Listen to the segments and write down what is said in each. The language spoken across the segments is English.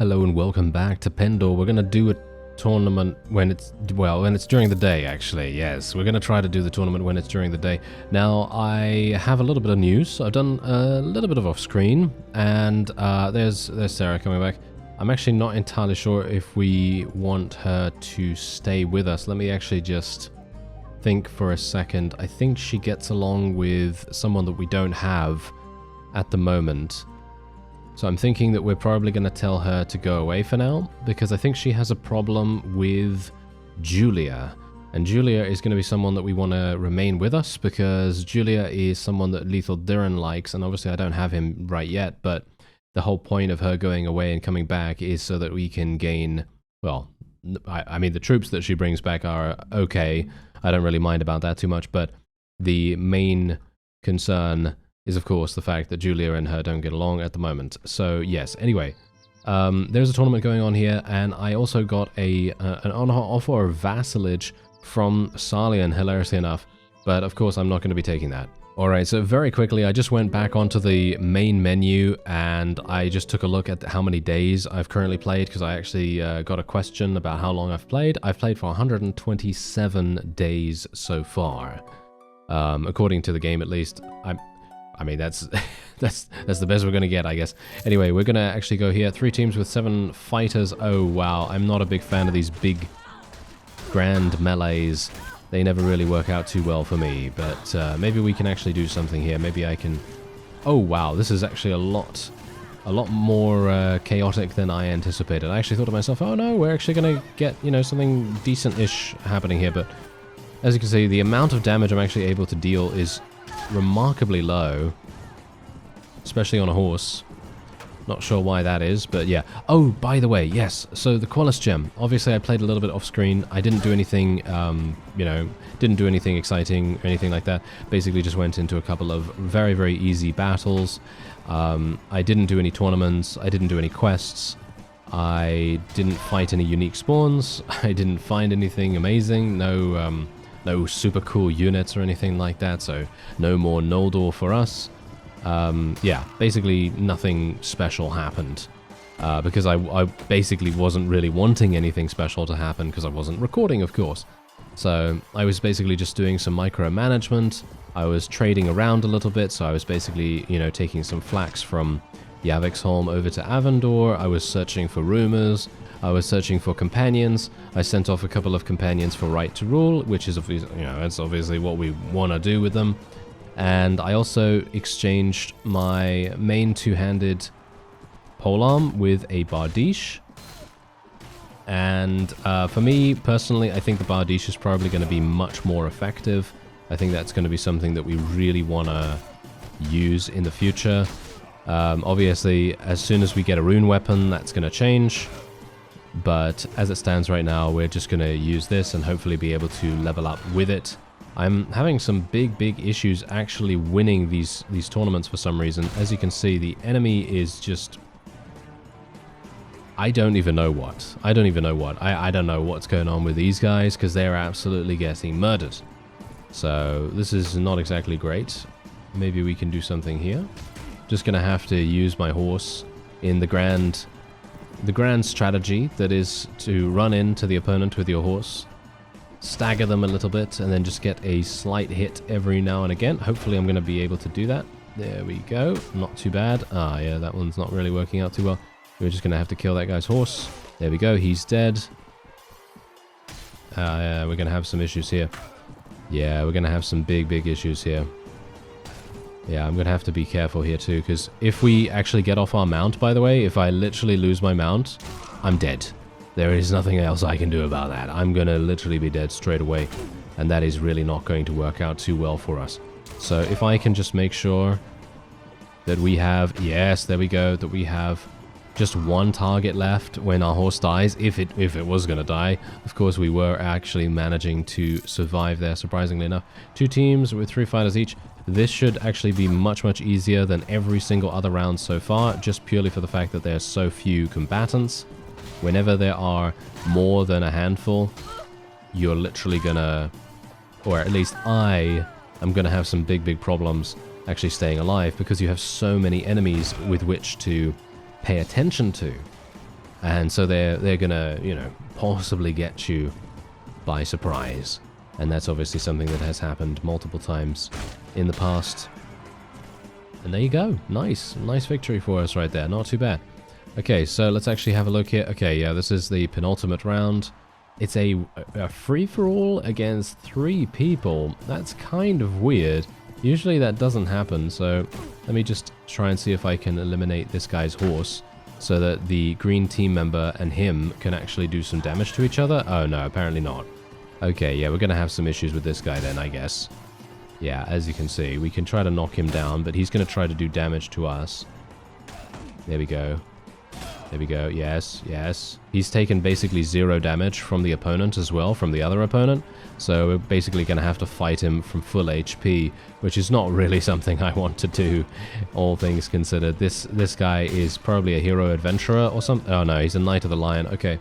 Hello and welcome back to Pendor. We're going to do a tournament when it's during the day, actually. Yes, we're going to try to do the tournament when it's during the day. Now, I have a little bit of news. I've done a little bit of off-screen, and there's Sarah coming back. I'm actually not entirely sure if we want her to stay with us. Let me actually just think for a second. I think she gets along with someone that we don't have at the moment. So I'm thinking that we're probably going to tell her to go away for now, because I think she has a problem with Julia. And Julia is going to be someone that we want to remain with us, because Julia is someone that Lethal Duran likes, and obviously I don't have him right yet, but the whole point of her going away and coming back is so that we can gain, well, I mean the troops that she brings back are okay. I don't really mind about that too much, but the main concern is of course the fact that Julia and her don't get along at the moment. So yes, anyway, there's a tournament going on here, and I also got an offer of vassalage from Salian, hilariously enough, but of course I'm not going to be taking that. Alright, so very quickly I just went back onto the main menu and I just took a look at how many days I've currently played, because I actually got a question about how long I've played. I've played for 127 days so far, according to the game at least. I mean, that's the best we're going to get, I guess. Anyway, we're going to actually go here. 3 teams with 7 fighters. Oh, wow. I'm not a big fan of these big, grand melees. They never really work out too well for me. But maybe we can actually do something here. Maybe I can... Oh, wow. This is actually a lot more chaotic than I anticipated. I actually thought to myself, oh, no, we're actually going to get, you know, something decent-ish happening here. But as you can see, the amount of damage I'm actually able to deal is remarkably low, especially on a horse. Not sure why that is, but yeah. Oh, by the way, yes, so the Qualis gem. Obviously, I played a little bit off screen. I didn't do anything, you know, didn't do anything exciting or anything like that. Basically, just went into a couple of very, very easy battles. I didn't do any tournaments. I didn't do any quests. I didn't fight any unique spawns. I didn't find anything amazing. No super cool units or anything like that, so no more Noldor for us. Yeah, basically nothing special happened, because I basically wasn't really wanting anything special to happen, because I wasn't recording, of course. So I was basically just doing some micromanagement. I was trading around a little bit, so I was basically, you know, taking some flax from Yavexholm over to Avendor. I was searching for rumors. I was searching for companions. I sent off a couple of companions for right to rule, which is, you know, that's obviously what we want to do with them. And I also exchanged my main two-handed polearm with a bardiche. And for me, personally, I think the bardiche is probably going to be much more effective. I think that's going to be something that we really want to use in the future. Obviously, as soon as we get a rune weapon, that's going to change. But as it stands right now, we're just going to use this and hopefully be able to level up with it. I'm having some big issues actually winning these tournaments for some reason. As you can see, the enemy is just... I don't even know what. I don't know what's going on with these guys, because they're absolutely getting murdered. So this is not exactly great. Maybe we can do something here. Just going to have to use my horse in the grand strategy, that is to run into the opponent with your horse, stagger them a little bit, and then just get a slight hit every now and again. Hopefully I'm going to be able to do that. There we go. Not too bad. Ah, yeah, that one's not really working out too well. We're just going to have to kill that guy's horse. There we go. He's dead. Yeah, we're going to have some issues here. Yeah, we're going to have some big issues here. Yeah, I'm going to have to be careful here too, because if we actually get off our mount, by the way, if I literally lose my mount, I'm dead. There is nothing else I can do about that. I'm going to literally be dead straight away, and that is really not going to work out too well for us. So if I can just make sure that we have, yes, there we go, that we have just one target left when our horse dies, if it was going to die. Of course, we were actually managing to survive there, surprisingly enough. 2 teams with 3 fighters each. This should actually be much easier than every single other round so far, just purely for the fact that there are so few combatants. Whenever there are more than a handful, you're literally gonna, or at least I am gonna have some big problems actually staying alive, because you have so many enemies with which to pay attention to. And so they're gonna, you know, possibly get you by surprise. And that's obviously something that has happened multiple times in the past. And there you go. Nice victory for us right there. Not too bad. Okay, so let's actually have a look here. Okay, yeah, this is the penultimate round. It's a free-for-all against 3 people. That's kind of weird. Usually that doesn't happen, so let me just try and see if I can eliminate this guy's horse so that the green team member and him can actually do some damage to each other. Oh no, apparently not. Okay, yeah, we're going to have some issues with this guy then, I guess. Yeah, as you can see, we can try to knock him down, but he's going to try to do damage to us. There we go. There we go. Yes, yes. He's taken basically 0 damage from the opponent as well, from the other opponent. So we're basically going to have to fight him from full HP, which is not really something I want to do, all things considered. This guy is probably a hero adventurer or something. Oh no, he's a Knight of the Lion. Okay.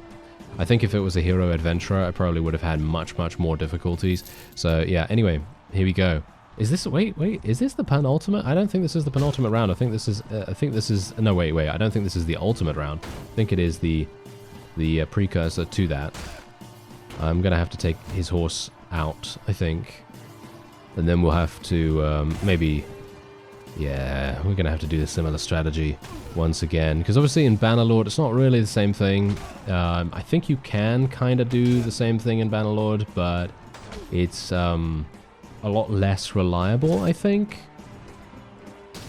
I think if it was a hero adventurer, I probably would have had much more difficulties. So yeah, anyway, here we go. Is this, wait, is this the penultimate? I don't think this is the penultimate round. I think this is, no, wait, I don't think this is the ultimate round. I think it is the precursor to that. I'm going to have to take his horse out, I think. And then we'll have to, maybe, yeah, we're going to have to do a similar strategy once again. Because obviously in Bannerlord, it's not really the same thing. I think you can kind of do the same thing in Bannerlord, but it's, a lot less reliable, I think,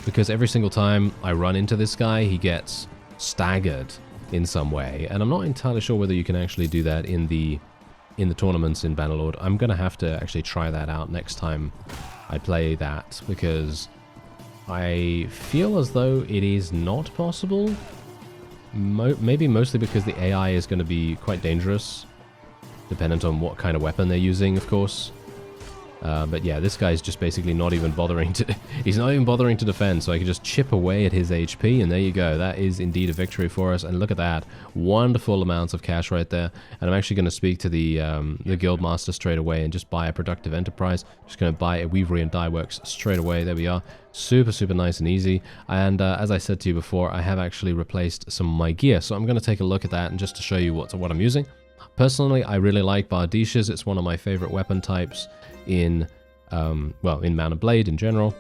because every single time I run into this guy, he gets staggered in some way, and I'm not entirely sure whether you can actually do that in the tournaments in Bannerlord. I'm gonna have to actually try that out next time I play that, because I feel as though it is not possible. Maybe mostly because the AI is going to be quite dangerous, dependent on what kind of weapon they're using, of course. But yeah, this guy's just basically not even bothering to... he's not even bothering to defend, so I can just chip away at his HP, and there you go. That is indeed a victory for us, and look at that. Wonderful amounts of cash right there. And I'm actually going to speak to the Guildmaster straight away and just buy a Productive Enterprise. Just going to buy a Weavery and Dye Works straight away. There we are. Super nice and easy. And as I said to you before, I have actually replaced some of my gear, so I'm going to take a look at that and just to show you what I'm using. Personally, I really like Bardishas. It's one of my favorite weapon types in, well, in Mana Blade in general.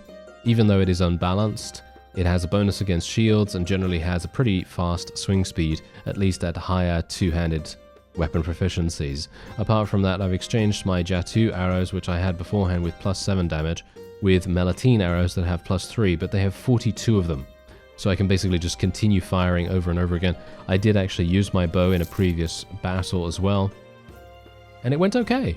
Even though it is unbalanced, it has a bonus against shields and generally has a pretty fast swing speed, at least at higher two-handed weapon proficiencies. Apart from that, I've exchanged my Jatu arrows, which I had beforehand with +7 damage, with Melatine arrows that have +3, but they have 42 of them. So I can basically just continue firing over and over again. I did actually use my bow in a previous battle as well, and it went okay.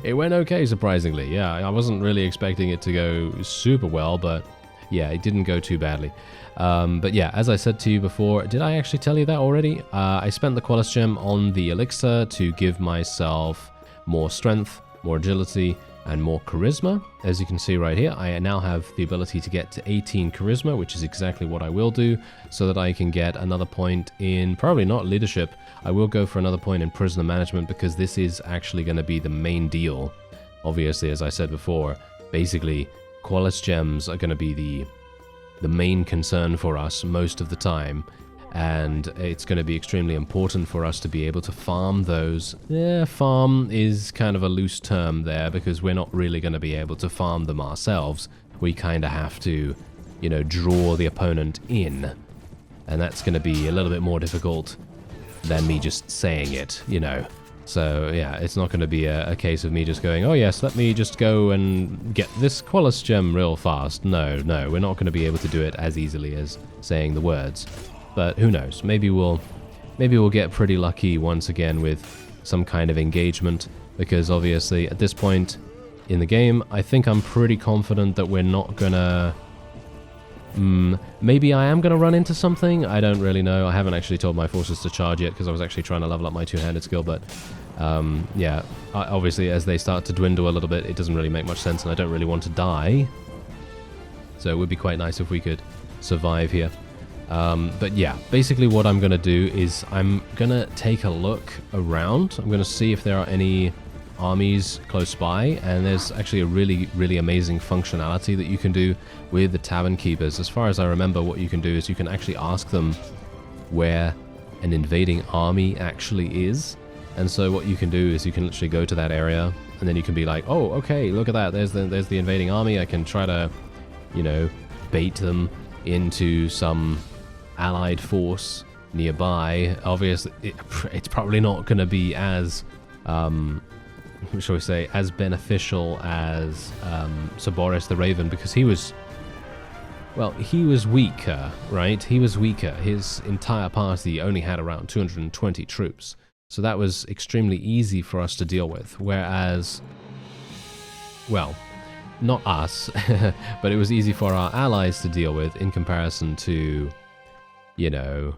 It went okay, surprisingly. Yeah, I wasn't really expecting it to go super well, but yeah, it didn't go too badly. But yeah, as I said to you before, did I actually tell you that already? I spent the Qualis Gem on the Elixir to give myself more strength, more agility, and more charisma. As you can see right here, I now have the ability to get to 18 charisma, which is exactly what I will do, so that I can get another point in, probably not leadership, I will go for another point in prisoner management, because this is actually going to be the main deal. Obviously, as I said before, basically, Qualis Gems are going to be the main concern for us most of the time, and it's going to be extremely important for us to be able to farm those. Yeah, farm is kind of a loose term there, because we're not really going to be able to farm them ourselves. We kind of have to, you know, draw the opponent in, and that's going to be a little bit more difficult than me just saying it, you know. So yeah, it's not going to be a case of me just going, oh yes, let me just go and get this Qualis Gem real fast. No, we're not going to be able to do it as easily as saying the words. But who knows? Maybe we'll get pretty lucky once again with some kind of engagement, because obviously at this point in the game, I think I'm pretty confident that we're not gonna... maybe I am gonna run into something. I don't really know. I haven't actually told my forces to charge yet, because I was actually trying to level up my two-handed skill. But yeah, obviously as they start to dwindle a little bit, it doesn't really make much sense, and I don't really want to die. So it would be quite nice if we could survive here. But yeah, basically what I'm going to do is I'm going to take a look around. I'm going to see if there are any armies close by, and there's actually a really amazing functionality that you can do with the Tavern Keepers. As far as I remember, what you can do is you can actually ask them where an invading army actually is. And so what you can do is you can literally go to that area, and then you can be like, oh, okay, look at that. There's the invading army. I can try to, you know, bait them into some allied force nearby. Obviously, it's probably not going to be as, shall we say, as beneficial as Sir Boris the Raven, because he was, well, he was weaker, right? He was weaker. His entire party only had around 220 troops. So that was extremely easy for us to deal with. Whereas, well, not us, but it was easy for our allies to deal with in comparison to, you know,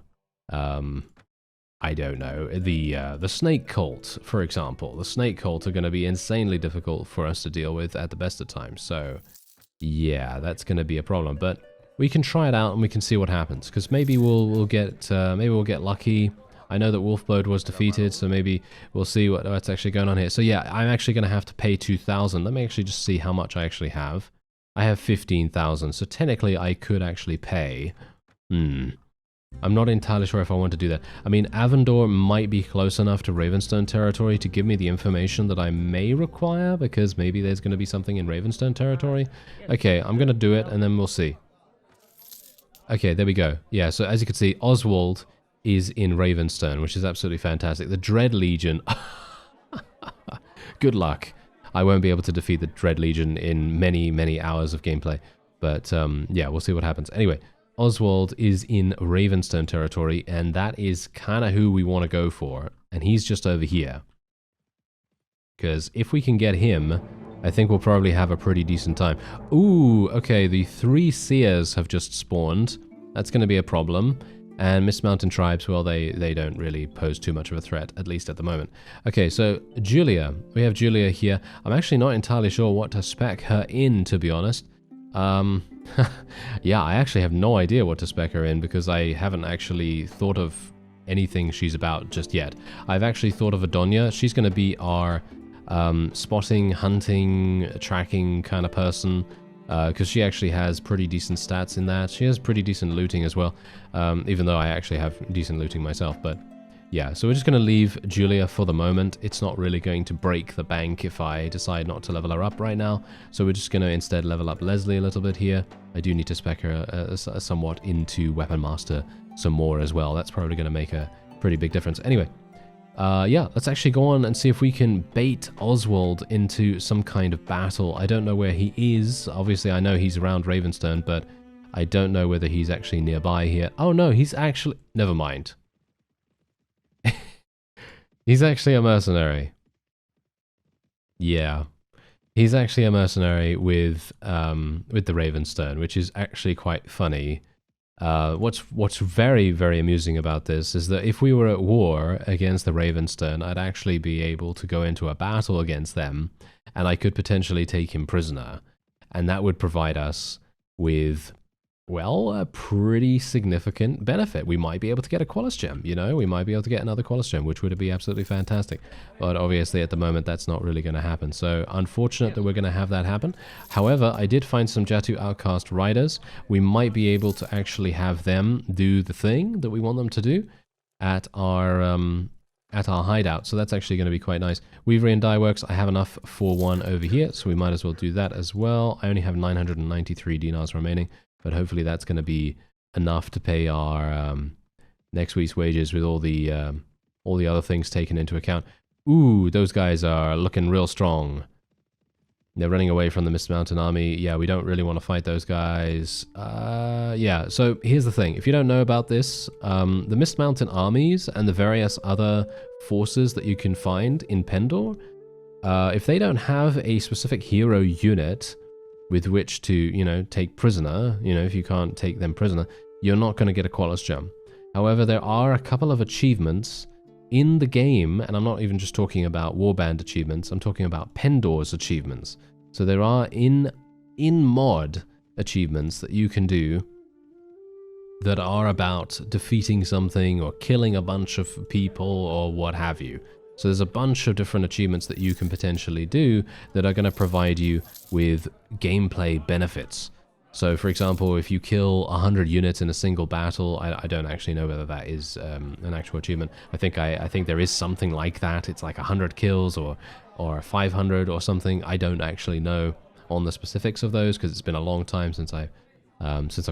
I don't know, the Snake Cult, for example. The Snake Cult are going to be insanely difficult for us to deal with at the best of times. So, yeah, that's going to be a problem. But we can try it out and we can see what happens. Because maybe we'll get lucky. I know that Wolfblood was defeated, so maybe we'll see what's actually going on here. So yeah, I'm actually going to have to pay 2,000. Let me actually just see how much I actually have. I have 15,000, so technically I could actually pay. I'm not entirely sure if I want to do that. I mean, Avendor might be close enough to Ravenstone territory to give me the information that I may require, because maybe there's going to be something in Ravenstone territory. Okay, I'm going to do it, and then we'll see. Okay, there we go. Yeah, so as you can see, Oswald is in Ravenstone, which is absolutely fantastic. The Dread Legion. Good luck. I won't be able to defeat the Dread Legion in many, many hours of gameplay. But, yeah, we'll see what happens. Anyway, Oswald is in Ravenstone territory, and that is kind of who we want to go for. And he's just over here. Because if we can get him, I think we'll probably have a pretty decent time. Ooh, okay, the 3 Seers have just spawned. That's going to be a problem. And Mist Mountain Tribes, well, they don't really pose too much of a threat, at least at the moment. Okay, so Julia. We have Julia here. I'm actually not entirely sure what to spec her in, to be honest. Yeah, I actually have no idea what to spec her in, because I haven't actually thought of anything she's about just yet. I've actually thought of Adonia. She's going to be our spotting, hunting, tracking kind of person. Because she actually has pretty decent stats in that. She has pretty decent looting as well, even though I actually have decent looting myself. But yeah, so we're just going to leave Julia for the moment. It's not really going to break the bank if I decide not to level her up right now. So we're just going to instead level up Leslie a little bit here. I do need to spec her somewhat into Weapon Master some more as well. That's probably going to make a pretty big difference. Anyway. Yeah, let's actually go on and see if we can bait Oswald into some kind of battle. I don't know where he is. Obviously, I know he's around Ravenstone, but I don't know whether he's actually nearby here. Oh, no, he's actually... Never mind. He's actually a mercenary. Yeah. He's actually a mercenary with the Ravenstone, which is actually quite funny. What's very, very amusing about this is that if we were at war against the Ravenstone, I'd actually be able to go into a battle against them, and I could potentially take him prisoner. And that would provide us with, well, a pretty significant benefit. We might be able to get a Qualis Gem, you know? We might be able to get another Qualis Gem, which would be absolutely fantastic. But obviously, at the moment, that's not really going to happen. So, unfortunate that we're going to have that happen. However, I did find some Jatu Outcast Riders. We might be able to actually have them do the thing that we want them to do at our hideout. So that's actually going to be quite nice. Weavery and Dye Works, I have enough for one over here, so we might as well do that as well. I only have 993 dinars remaining. But hopefully that's going to be enough to pay our next week's wages with all the other things taken into account. Ooh, those guys are looking real strong. They're running away from the Mist Mountain army. Yeah, we don't really want to fight those guys. Yeah, so here's the thing. If you don't know about this, the Mist Mountain armies and the various other forces that you can find in Pendor, if they don't have a specific hero unit with which to, you know, take prisoner, you know, if you can't take them prisoner, you're not going to get a Qualis Gem. However, there are a couple of achievements in the game, and I'm not even just talking about Warband achievements, I'm talking about Pendor's achievements. So there are in-mod achievements that you can do that are about defeating something or killing a bunch of people or what have you. So there's a bunch of different achievements that you can potentially do that are going to provide you with gameplay benefits. So, for example, if you kill 100 units in a single battle, I don't actually know whether that is an actual achievement. I think there is something like that. It's like 100 kills or 500 or something. I don't actually know on the specifics of those because it's been a long time since I've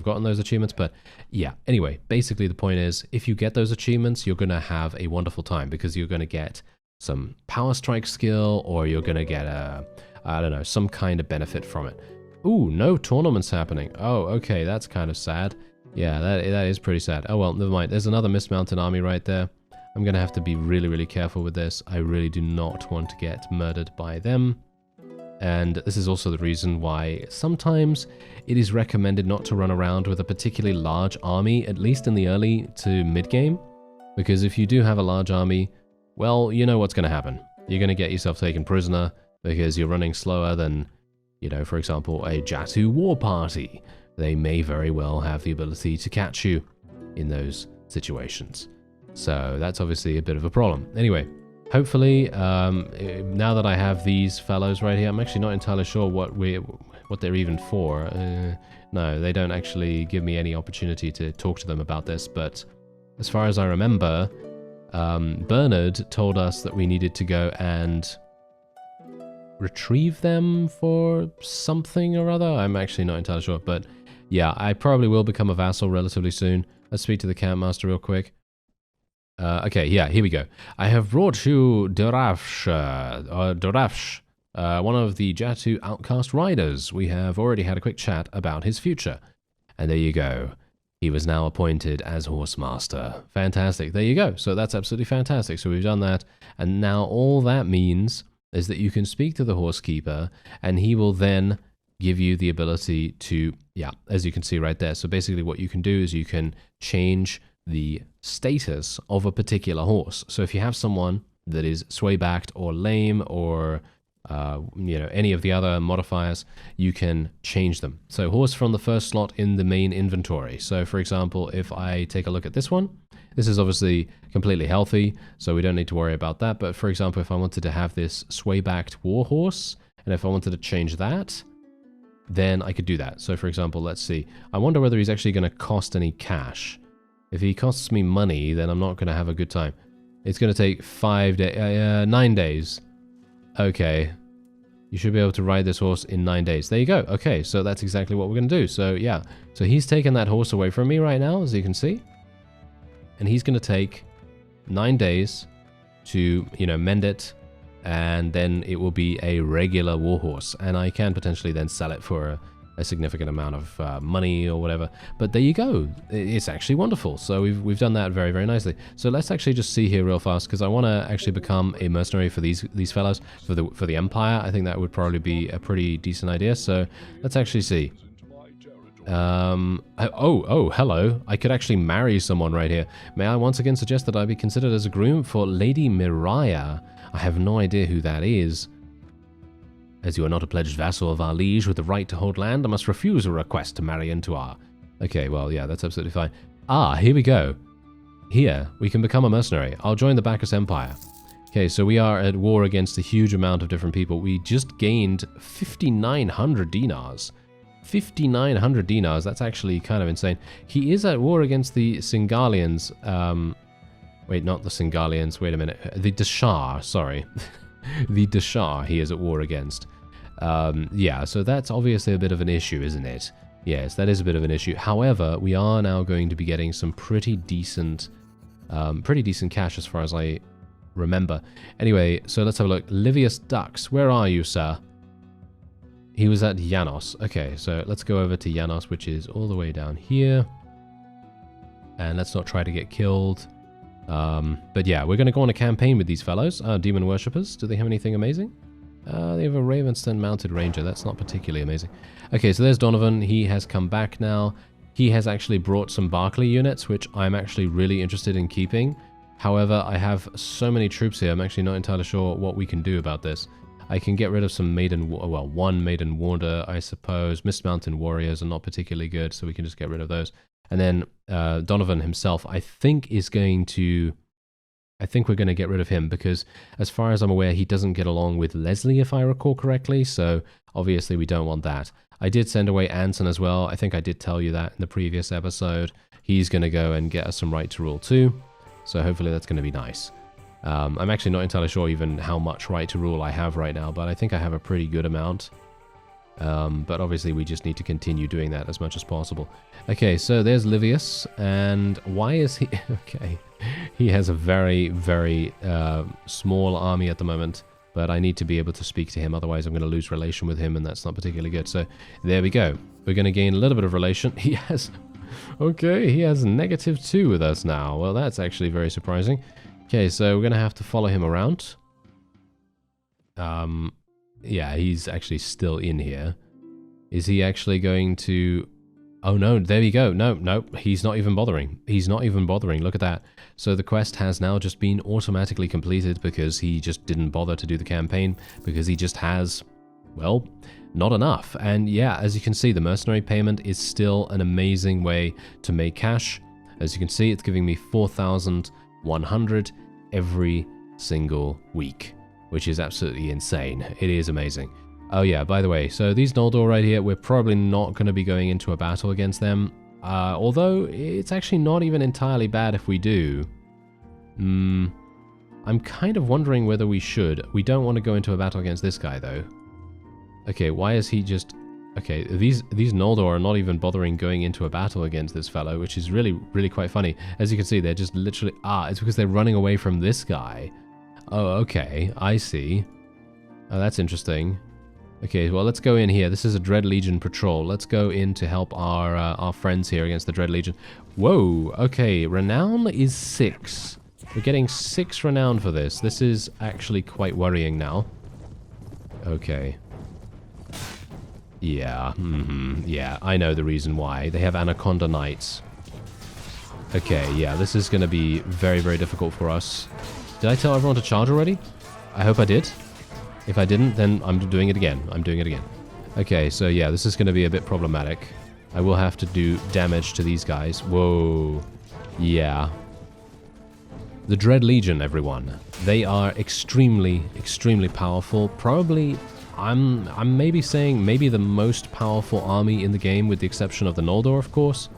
gotten those achievements. But yeah, anyway, basically the point is, if you get those achievements, you're going to have a wonderful time because you're going to get some power strike skill, or you're going to get I don't know, some kind of benefit from it. Ooh, no tournaments happening. Oh, okay, that's kind of sad. Yeah, that is pretty sad. Oh well, never mind. There's another Mist Mountain army right there. I'm going to have to be really, really careful with this. I really do not want to get murdered by them. And this is also the reason why sometimes it is recommended not to run around with a particularly large army, at least in the early to mid-game. Because if you do have a large army, well, you know what's going to happen. You're going to get yourself taken prisoner because you're running slower than, you know, for example, a Jatu war party. They may very well have the ability to catch you in those situations. So that's obviously a bit of a problem. Anyway, hopefully, now that I have these fellows right here, I'm actually not entirely sure what they're even for. No, they don't actually give me any opportunity to talk to them about this, but as far as I remember, Bernard told us that we needed to go and retrieve them for something or other. I'm actually not entirely sure, but yeah, I probably will become a vassal relatively soon. Let's speak to the campmaster real quick. Okay, yeah, here we go. I have brought you Dorafsh, one of the Jatu outcast riders. We have already had a quick chat about his future. And there you go. He was now appointed as Horsemaster. Fantastic. There you go. So that's absolutely fantastic. So we've done that. And now all that means is that you can speak to the Horsekeeper, and he will then give you the ability to, yeah, as you can see right there. So basically what you can do is you can change the status of a particular horse. So if you have someone that is sway-backed or lame or you know, any of the other modifiers, you can change them. So horse from the first slot in the main inventory. So for example, if I take a look at this one, this is obviously completely healthy, so we don't need to worry about that. But for example, if I wanted to have this sway-backed war horse, and if I wanted to change that, then I could do that. So for example, let's see. I wonder whether he's actually going to cost any cash. If he costs me money, then I'm not going to have a good time. It's going to take 9 days. Okay. You should be able to ride this horse in 9 days. There you go. Okay, so that's exactly what we're going to do. So yeah, so he's taken that horse away from me right now, as you can see. And he's going to take 9 days to, you know, mend it. And then it will be a regular warhorse. And I can potentially then sell it for a significant amount of money or whatever. But there you go. It's actually wonderful. So we've done that very, very nicely. So let's actually just see here real fast, because I want to actually become a mercenary for these fellows, for the Empire. I think that would probably be a pretty decent idea. So let's actually see. Oh, hello. I could actually marry someone right here. May I once again suggest that I be considered as a groom for Lady Miriah? I have no idea who that is. As you are not a pledged vassal of our liege with the right to hold land, I must refuse a request to marry into our... Okay, well, yeah, that's absolutely fine. Ah, here we go. Here, we can become a mercenary. I'll join the Bacchus Empire. Okay, so we are at war against a huge amount of different people. We just gained 5,900 dinars. 5,900 dinars, that's actually kind of insane. He is at war against the Singalians. Wait, not the Singalians, wait a minute. The Dashar, sorry. The Dashar he is at war against. Yeah, so that's obviously a bit of an issue, isn't it? Yes, that is a bit of an issue. However, we are now going to be getting some pretty decent cash as far as I remember. Anyway, so let's have a look. Livius Dux, where are you, sir? He was at Janos. Okay, so let's go over to Janos, which is all the way down here. And let's not try to get killed. But yeah, we're going to go on a campaign with these fellows. Demon Worshippers. Do they have anything amazing? They have a Ravenstone Mounted Ranger. That's not particularly amazing. Okay, so there's Donovan. He has come back now. He has actually brought some Barclay units, which I'm actually really interested in keeping. However, I have so many troops here, I'm actually not entirely sure what we can do about this. I can get rid of some one Maiden Warder, I suppose. Mist Mountain Warriors are not particularly good, so we can just get rid of those. And then Donovan himself, I think, is going to I think we're going to get rid of him because, as far as I'm aware, he doesn't get along with Leslie, if I recall correctly, so obviously we don't want that. I did send away Anson as well. I think I did tell you that in the previous episode. He's going to go and get us some right to rule too, so hopefully that's going to be nice. I'm actually not entirely sure even how much right to rule I have right now, but I think I have a pretty good amount. But obviously we just need to continue doing that as much as possible. Okay, so there's Livius, and why is he... Okay, he has a very, very small army at the moment, but I need to be able to speak to him, otherwise I'm going to lose relation with him, and that's not particularly good. So there we go. We're going to gain a little bit of relation. He has... Okay, he has -2 with us now. Well, that's actually very surprising. Okay, so we're going to have to follow him around. Yeah, he's actually still in here. Is he actually going to... Oh no, there we go. No, he's not even bothering. He's not even bothering, look at that. So the quest has now just been automatically completed because he just didn't bother to do the campaign, because he just has, well, not enough. And yeah, as you can see, the mercenary payment is still an amazing way to make cash. As you can see, it's giving me 4,100 every single week, which is absolutely insane. It is amazing. Oh yeah, by the way, so these Noldor right here, we're probably not going to be going into a battle against them. Although, it's actually not even entirely bad if we do. I'm kind of wondering whether we should. We don't want to go into a battle against this guy, though. Okay, why is he just... Okay, these Noldor are not even bothering going into a battle against this fellow, which is really, really quite funny. As you can see, they're just literally... it's because they're running away from this guy. Oh, okay, I see. Oh, that's interesting. Okay, well, let's go in here. This is a Dread Legion patrol. Let's go in to help our friends here against the Dread Legion. Whoa, okay, renown is 6. We're getting 6 renown for this. This is actually quite worrying now. Okay. Yeah, yeah, I know the reason why. They have Anaconda Knights. Okay, yeah, this is going to be very, very difficult for us. Did I tell everyone to charge already? I hope I did. If I didn't, then I'm doing it again. I'm doing it again. Okay, so yeah, this is going to be a bit problematic. I will have to do damage to these guys. Whoa. Yeah. The Dread Legion, everyone. They are extremely, extremely powerful. Probably, I'm maybe saying maybe the most powerful army in the game, with the exception of the Noldor, of course.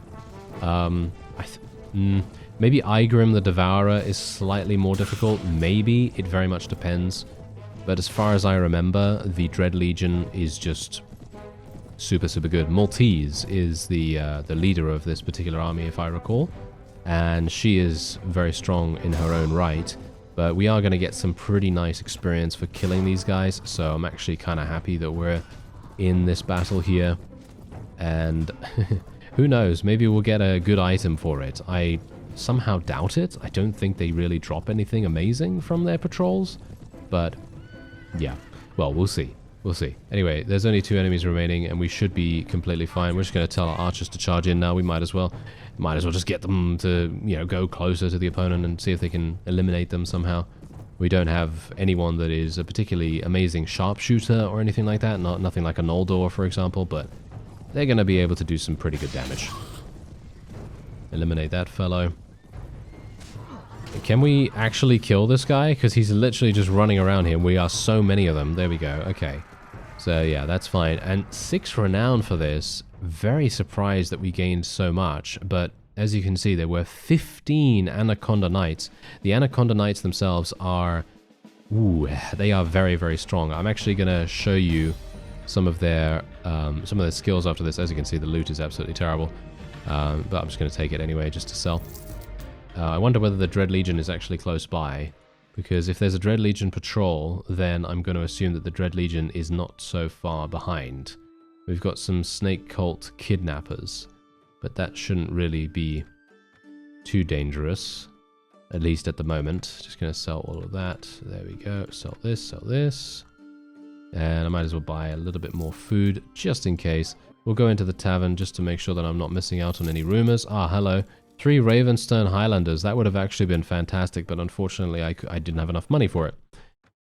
Maybe Igrim the Devourer is slightly more difficult. Maybe. It very much depends. But as far as I remember, the Dread Legion is just super, super good. Maltese is the leader of this particular army, if I recall. And she is very strong in her own right. But we are going to get some pretty nice experience for killing these guys. So I'm actually kind of happy that we're in this battle here. And who knows, maybe we'll get a good item for it. I somehow doubt it. I don't think they really drop anything amazing from their patrols. But... yeah, well, we'll see. We'll see. Anyway, there's only 2 enemies remaining, and we should be completely fine. We're just going to tell our archers to charge in now. We might as well just get them to, you know, go closer to the opponent and see if they can eliminate them somehow. We don't have anyone that is a particularly amazing sharpshooter or anything like that. Nothing like a Noldor, for example, but they're going to be able to do some pretty good damage. Eliminate that fellow. Can we actually kill this guy? Because he's literally just running around here. We are so many of them. There we go. Okay. So yeah, that's fine. And 6 renown for this. Very surprised that we gained so much. But as you can see, there were 15 Anaconda Knights. The Anaconda Knights themselves are... ooh, they are very, very strong. I'm actually going to show you some of their skills after this. As you can see, the loot is absolutely terrible. But I'm just going to take it anyway, just to sell. I wonder whether the Dread Legion is actually close by, because if there's a Dread Legion patrol, then I'm going to assume that the Dread Legion is not so far behind. We've got some Snake Cult kidnappers, but that shouldn't really be too dangerous, at least at the moment. Just going to sell all of that. There we go. Sell this. And I might as well buy a little bit more food, just in case. We'll go into the tavern just to make sure that I'm not missing out on any rumors. Ah, hello. 3 Ravenstern Highlanders. That would have actually been fantastic, but unfortunately I didn't have enough money for it.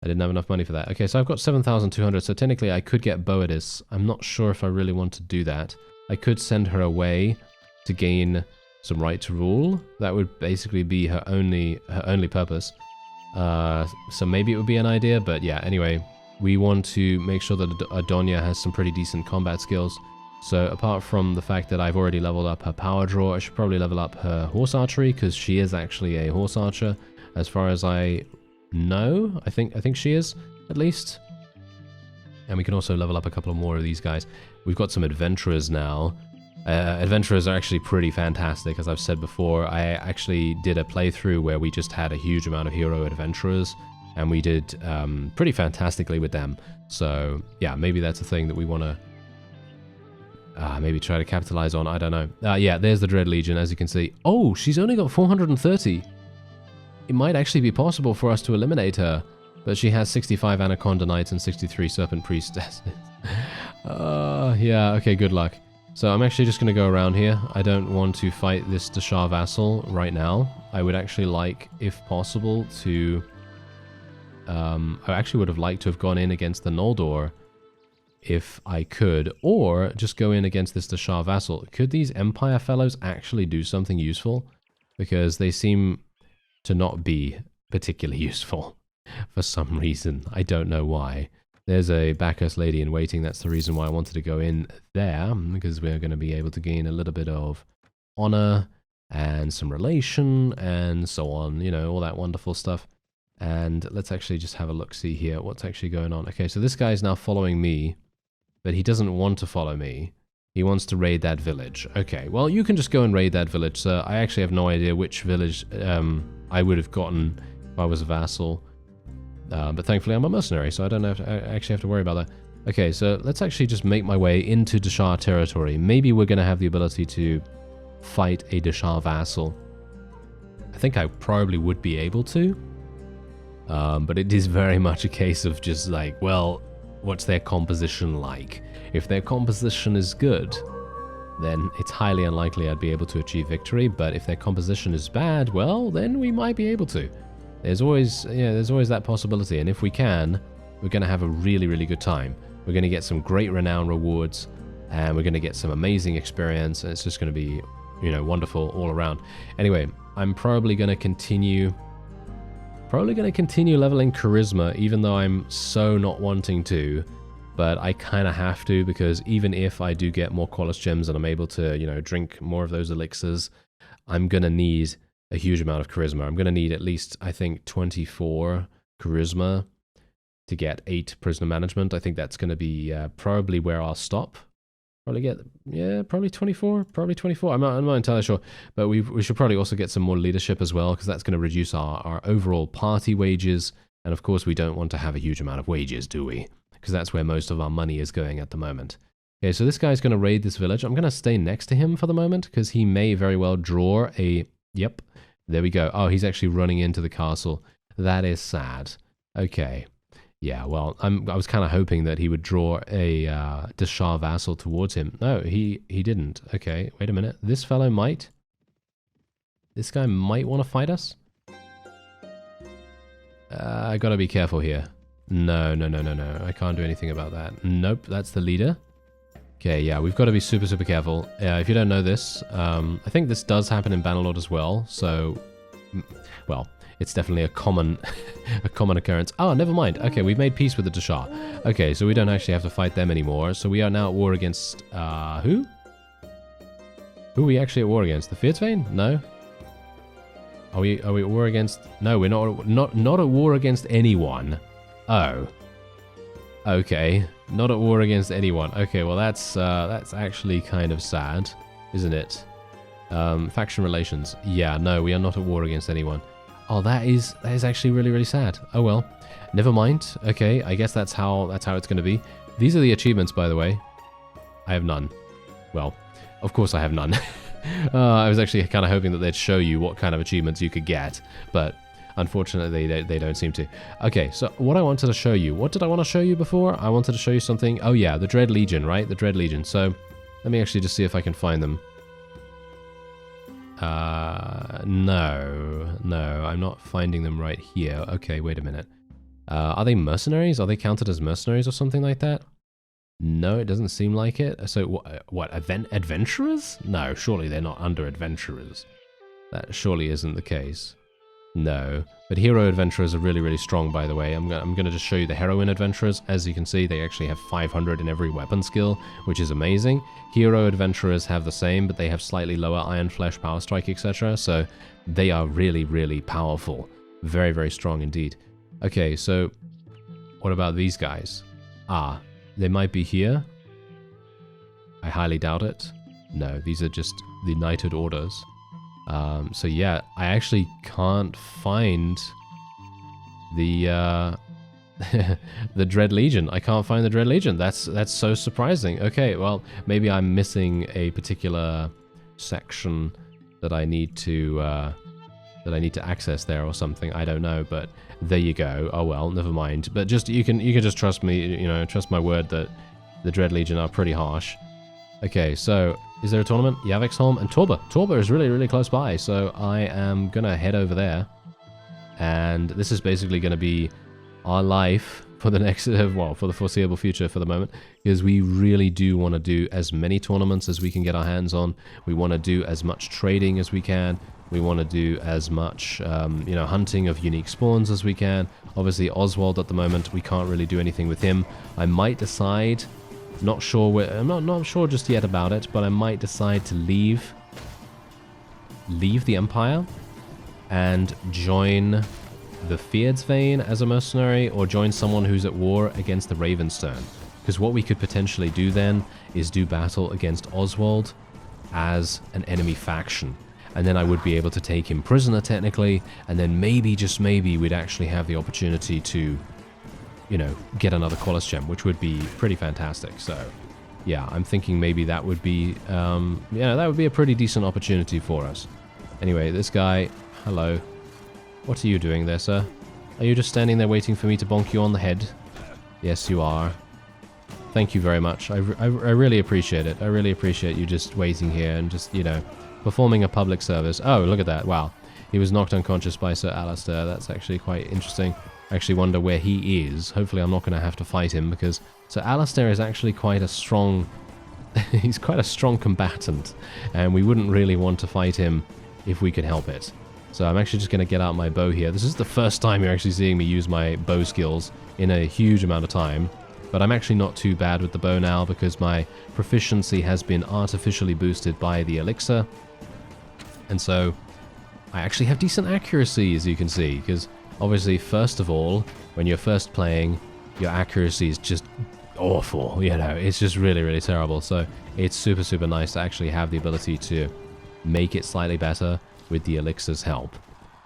I didn't have enough money for that. Okay, so I've got 7,200, so technically I could get Boadis. I'm not sure if I really want to do that. I could send her away to gain some right to rule. That would basically be her only purpose. So maybe it would be an idea, but yeah, anyway, we want to make sure that Adonia has some pretty decent combat skills. So apart from the fact that I've already leveled up her power draw, I should probably level up her horse archery, because she is actually a horse archer, as far as I know. I think she is, at least. And we can also level up a couple more of these guys. We've got some adventurers now. Adventurers are actually pretty fantastic, as I've said before. I actually did a playthrough where we just had a huge amount of hero adventurers, and we did pretty fantastically with them. So yeah, maybe that's a thing that we want to maybe try to capitalize on. I don't know. Yeah, there's the Dread Legion, as you can see. Oh, she's only got 430. It might actually be possible for us to eliminate her, but she has 65 Anaconda Knights and 63 Serpent Priestesses. Yeah, okay, good luck. So I'm actually just going to go around here. I don't want to fight this Dashar vassal right now. I would actually like, if possible, to... I actually would have liked to have gone in against the Noldor, if I could, or just go in against this Dashar vassal. Could these Empire fellows actually do something useful? Because they seem to not be particularly useful for some reason. I don't know why. There's a Bacchus lady in waiting. That's the reason why I wanted to go in there, because we're going to be able to gain a little bit of honor and some relation and so on, you know, all that wonderful stuff. And let's actually just have a look-see here. What's actually going on? Okay, so this guy's now following me, but he doesn't want to follow me. He wants to raid that village. Okay, well, you can just go and raid that village, sir. I actually have no idea which village I would have gotten if I was a vassal. But thankfully I'm a mercenary, so I don't actually have to worry about that. Okay, so let's actually just make my way into Dashar territory. Maybe we're going to have the ability to fight a Dashar vassal. I think I probably would be able to. But it is very much a case of just like, well, what's their composition like? If their composition is good, then it's highly unlikely I'd be able to achieve victory. But if their composition is bad, well, then we might be able to. There's always that possibility. And if we can, we're going to have a really, really good time. We're going to get some great renown rewards, and we're going to get some amazing experience. And it's just going to be, you know, wonderful all around. Anyway, I'm probably going to continue leveling charisma, even though I'm so not wanting to. But I kind of have to, because even if I do get more Qualis gems and I'm able to, you know, drink more of those elixirs, I'm going to need a huge amount of charisma. I'm going to need at least, I think, 24 charisma to get 8 prisoner management. I think that's going to be probably where I'll stop. Probably 24. Probably 24. I'm not entirely sure. But we should probably also get some more leadership as well, because that's going to reduce our overall party wages. And of course, we don't want to have a huge amount of wages, do we? Because that's where most of our money is going at the moment. Okay, so this guy's going to raid this village. I'm going to stay next to him for the moment, because he may very well draw a... Yep, there we go. Oh, he's actually running into the castle. That is sad. Okay. Yeah, well, I was kind of hoping that he would draw a Dashar vassal towards him. No, he didn't. Okay, wait a minute. This fellow might. This guy might want to fight us. I gotta be careful here. No. I can't do anything about that. Nope, that's the leader. Okay, yeah, we've got to be super, super careful. If you don't know this, I think this does happen in Bannerlord as well. So, well, it's definitely a common occurrence. Oh, never mind. Okay, we've made peace with the Dashar. Okay, so we don't actually have to fight them anymore. So we are now at war against, who? Who are we actually at war against? The Fierdsvain? No. Are we at war against... No, we're not at war against anyone. Oh. Okay. Not at war against anyone. Okay, well that's actually kind of sad, isn't it? Faction relations. Yeah, no, we are not at war against anyone. Oh, that is actually really, really sad. Oh well. Never mind. Okay, I guess that's how it's going to be. These are the achievements, by the way. I have none. Well, of course I have none. I was actually kind of hoping that they'd show you what kind of achievements you could get, but unfortunately they don't seem to. Okay, so what I wanted to show you. What did I want to show you before? I wanted to show you something. Oh yeah, the Dread Legion, right? The Dread Legion. So let me actually just see if I can find them. No, I'm not finding them right here. Okay, wait a minute. Are they mercenaries? Are they counted as mercenaries or something like that? No, it doesn't seem like it. So what adventurers? No, surely they're not under adventurers. That surely isn't the case. No, but hero adventurers are really, really strong, by the way. I'm going to just show you the heroine adventurers. As you can see, they actually have 500 in every weapon skill, which is amazing. Hero adventurers have the same, but they have slightly lower iron flesh, power strike, etc. So they are really, really powerful. Very, very strong indeed. Okay, so what about these guys? Ah, they might be here. I highly doubt it. No, these are just the knighted orders. So yeah, I actually can't find the the Dread Legion. I can't find the Dread Legion. That's so surprising. Okay, well, maybe I'm missing a particular section that I need to access there or something. I don't know, but there you go. Oh well, never mind. But just you can just trust me, you know, trust my word that the Dread Legion are pretty harsh. Okay, so is there a tournament? Yavexholm and Torba. Torba is really, really close by, so I am gonna head over there. And this is basically gonna be our life for the next, well, for the foreseeable future for the moment, because we really do want to do as many tournaments as we can get our hands on. We want to do as much trading as we can. We want to do as much, you know, hunting of unique spawns as we can. Obviously, Oswald at the moment, we can't really do anything with him. I might decide, not sure where, I'm not sure just yet about it, but I might decide to leave the Empire and join the Fierdsvane as a mercenary, or join someone who's at war against the Ravenstone. Because what we could potentially do then is do battle against Oswald as an enemy faction. And then I would be able to take him prisoner technically, and then maybe, just maybe, we'd actually have the opportunity to, you know, get another Qualis gem, which would be pretty fantastic. So, yeah, I'm thinking maybe that would be, yeah, that would be a pretty decent opportunity for us. Anyway, this guy, hello. What are you doing there, sir? Are you just standing there waiting for me to bonk you on the head? Yes, you are. Thank you very much. I really appreciate it. I really appreciate you just waiting here and just, you know, performing a public service. Oh, look at that. Wow. He was knocked unconscious by Sir Alistair. That's actually quite interesting. I actually wonder where he is. Hopefully I'm not going to have to fight him, because Sir Alistair is actually quite a strong... he's quite a strong combatant, and we wouldn't really want to fight him if we could help it. So I'm actually just going to get out my bow here. This is the first time you're actually seeing me use my bow skills in a huge amount of time. But I'm actually not too bad with the bow now, because my proficiency has been artificially boosted by the elixir. And so I actually have decent accuracy, as you can see, because obviously, first of all, when you're first playing, your accuracy is just awful, you know, it's just really, really terrible. So it's super, super nice to actually have the ability to make it slightly better with the elixir's help.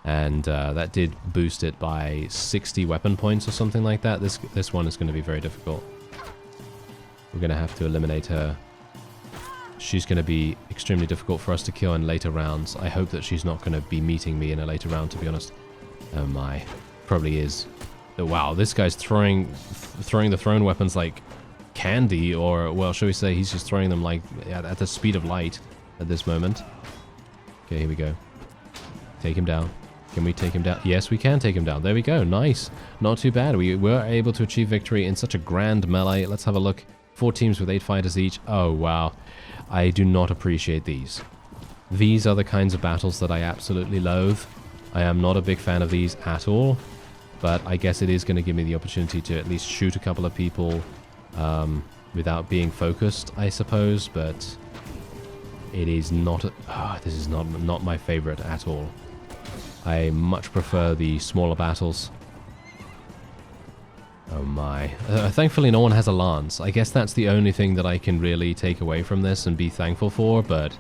And that did boost it by 60 weapon points or something like that. This one is going to be very difficult. We're going to have to eliminate her. She's going to be extremely difficult for us to kill in later rounds. I hope that she's not going to be meeting me in a later round, to be honest. Oh my, probably is. Oh, wow, this guy's throwing the thrown weapons like candy, or, well, shall we say he's just throwing them like at the speed of light at this moment. Okay, here we go. Take him down. Can we take him down? Yes, we can take him down. There we go. Nice. Not too bad. We were able to achieve victory in such a grand melee. Let's have a look. 4 teams with 8 fighters each. Oh, wow. I do not appreciate these. These are the kinds of battles that I absolutely loathe. I am not a big fan of these at all. But I guess it is going to give me the opportunity to at least shoot a couple of people without being focused, I suppose. But it is not... this is not my favorite at all. I much prefer the smaller battles. Oh my. Thankfully no one has a lance. I guess that's the only thing that I can really take away from this and be thankful for, but...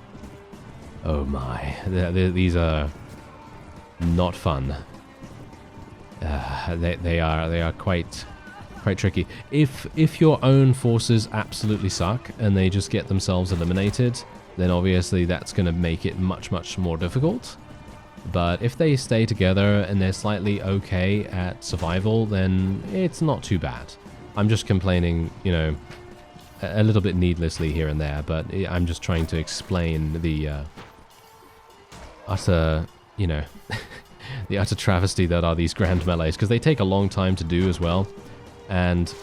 oh my. These are not fun. They are quite tricky. If your own forces absolutely suck and they just get themselves eliminated, then obviously that's going to make it much, much more difficult. But if they stay together and they're slightly okay at survival, then it's not too bad. I'm just complaining, you know, a little bit needlessly here and there, but I'm just trying to explain the utter, you know, the utter travesty that are these grand melees, because they take a long time to do as well. And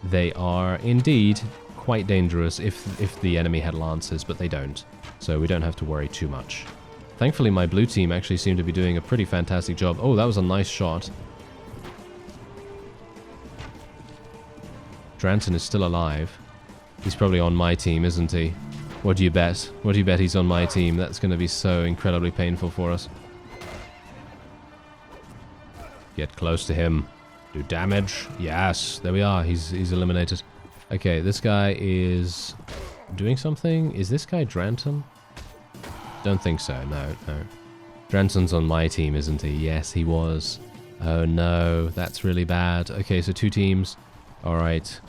they are indeed quite dangerous if the enemy had lances, but they don't. So we don't have to worry too much. Thankfully, my blue team actually seemed to be doing a pretty fantastic job. Oh, that was a nice shot. Dranton is still alive. He's probably on my team, isn't he? What do you bet? What do you bet he's on my team? That's going to be so incredibly painful for us. Get close to him. Do damage. Yes, there we are. He's eliminated. Okay, this guy is doing something. Is this guy Dranton? Don't think so. No. Dranton's on my team, isn't he? Yes, he was. Oh no, that's really bad. Okay, so 2 teams. All right.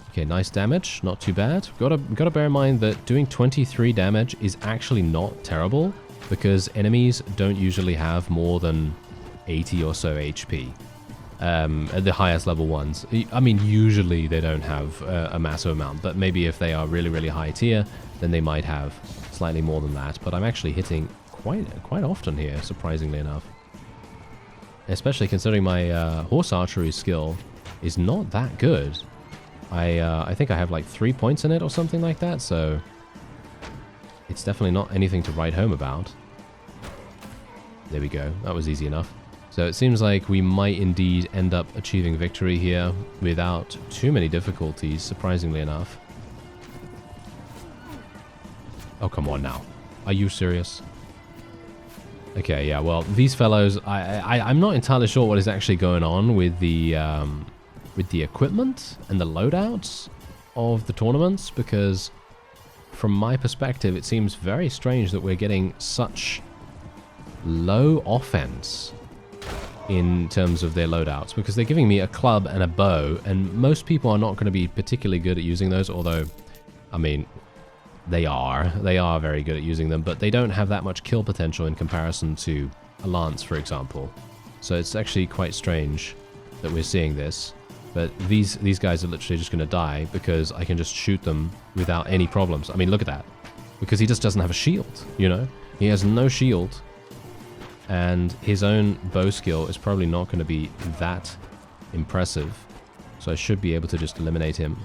Okay, nice damage. Not too bad. Gotta bear in mind that doing 23 damage is actually not terrible, because enemies don't usually have more than 80 or so HP. At the highest level ones. I mean, usually they don't have a massive amount, but maybe if they are really, really high tier, then they might have slightly more than that. But I'm actually hitting quite often here, surprisingly enough. Especially considering my horse archery skill is not that good. I think I have like 3 points in it or something like that, so it's definitely not anything to write home about. There we go. That was easy enough. So it seems like we might indeed end up achieving victory here without too many difficulties, surprisingly enough. Oh, come on now. Are you serious? Okay, yeah, well, these fellows, I'm not entirely sure what is actually going on with the equipment and the loadouts of the tournaments, because from my perspective, it seems very strange that we're getting such low offense in terms of their loadouts, because they're giving me a club and a bow, and most people are not going to be particularly good at using those, although, I mean, they are very good at using them, but they don't have that much kill potential in comparison to a lance, for example. So it's actually quite strange that we're seeing this, but these guys are literally just going to die because I can just shoot them without any problems. I mean, look at that, because he just doesn't have a shield, you know? He has no shield. And his own bow skill is probably not going to be that impressive. So I should be able to just eliminate him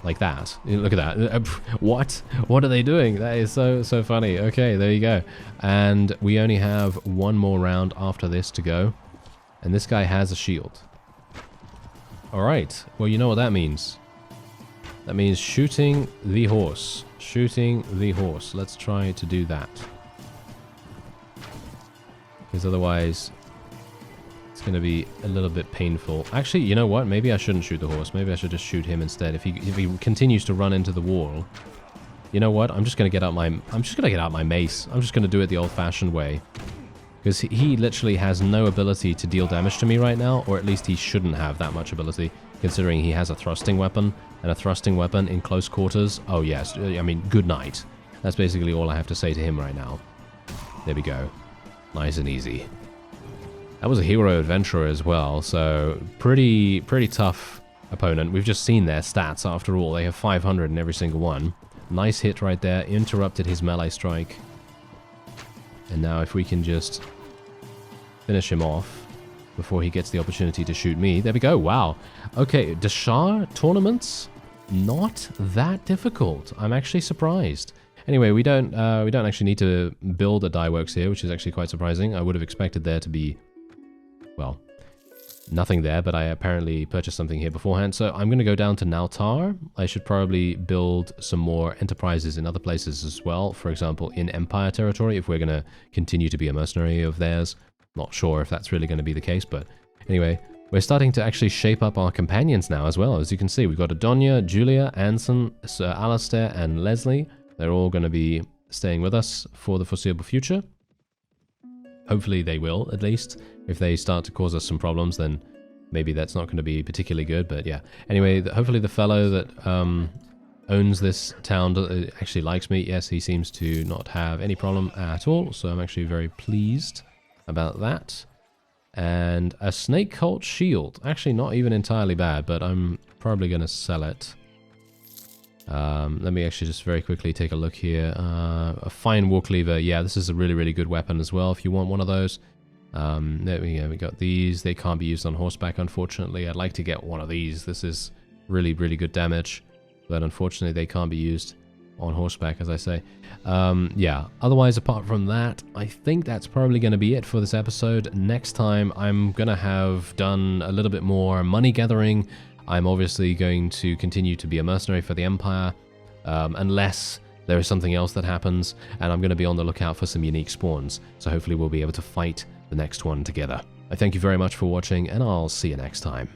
like that. Look at that. What? What are they doing? That is so funny. Okay, there you go. And we only have 1 more round after this to go. And this guy has a shield. Alright. Well, you know what that means. That means shooting the horse. Shooting the horse. Let's try to do that. Because otherwise, it's going to be a little bit painful. Actually, you know what? Maybe I shouldn't shoot the horse. Maybe I should just shoot him instead. If he continues to run into the wall, you know what? I'm just going to get out my mace. I'm just going to do it the old-fashioned way, because he literally has no ability to deal damage to me right now, or at least he shouldn't have that much ability, considering he has a thrusting weapon, and a thrusting weapon in close quarters. Oh yes, I mean, good night. That's basically all I have to say to him right now. There we go. Nice and easy. That was a hero adventurer as well, so pretty tough opponent. We've just seen their stats after all. They have 500 in every single one. Nice hit right there, interrupted his melee strike. And now if we can just finish him off before he gets the opportunity to shoot me. There we go, wow. Okay, Dashar tournaments, not that difficult. I'm actually surprised. Anyway, we don't actually need to build a die works here, which is actually quite surprising. I would have expected there to be, well, nothing there, but I apparently purchased something here beforehand. So I'm going to go down to Nautar. I should probably build some more enterprises in other places as well. For example, in Empire territory, if we're going to continue to be a mercenary of theirs. Not sure if that's really going to be the case, but anyway, we're starting to actually shape up our companions now as well. As you can see, we've got Adonia, Julia, Anson, Sir Alistair, and Leslie. They're all going to be staying with us for the foreseeable future. Hopefully they will, at least. If they start to cause us some problems, then maybe that's not going to be particularly good, but yeah. Anyway, hopefully the fellow that owns this town actually likes me. Yes, he seems to not have any problem at all, so I'm actually very pleased about that. And a snake cult shield. Actually, not even entirely bad, but I'm probably going to sell it. Let me actually just very quickly take a look here. A fine war cleaver. Yeah, this is a really, really good weapon as well if you want one of those. There we go. We got these. They can't be used on horseback, unfortunately. I'd like to get one of these. This is really, really good damage, but unfortunately they can't be used on horseback, as I say. Yeah, otherwise, apart from that, I think that's probably going to be it for this episode. Next time, I'm going to have done a little bit more money gathering. I'm obviously going to continue to be a mercenary for the Empire, unless there is something else that happens, and I'm going to be on the lookout for some unique spawns, so hopefully we'll be able to fight the next one together. I thank you very much for watching, and I'll see you next time.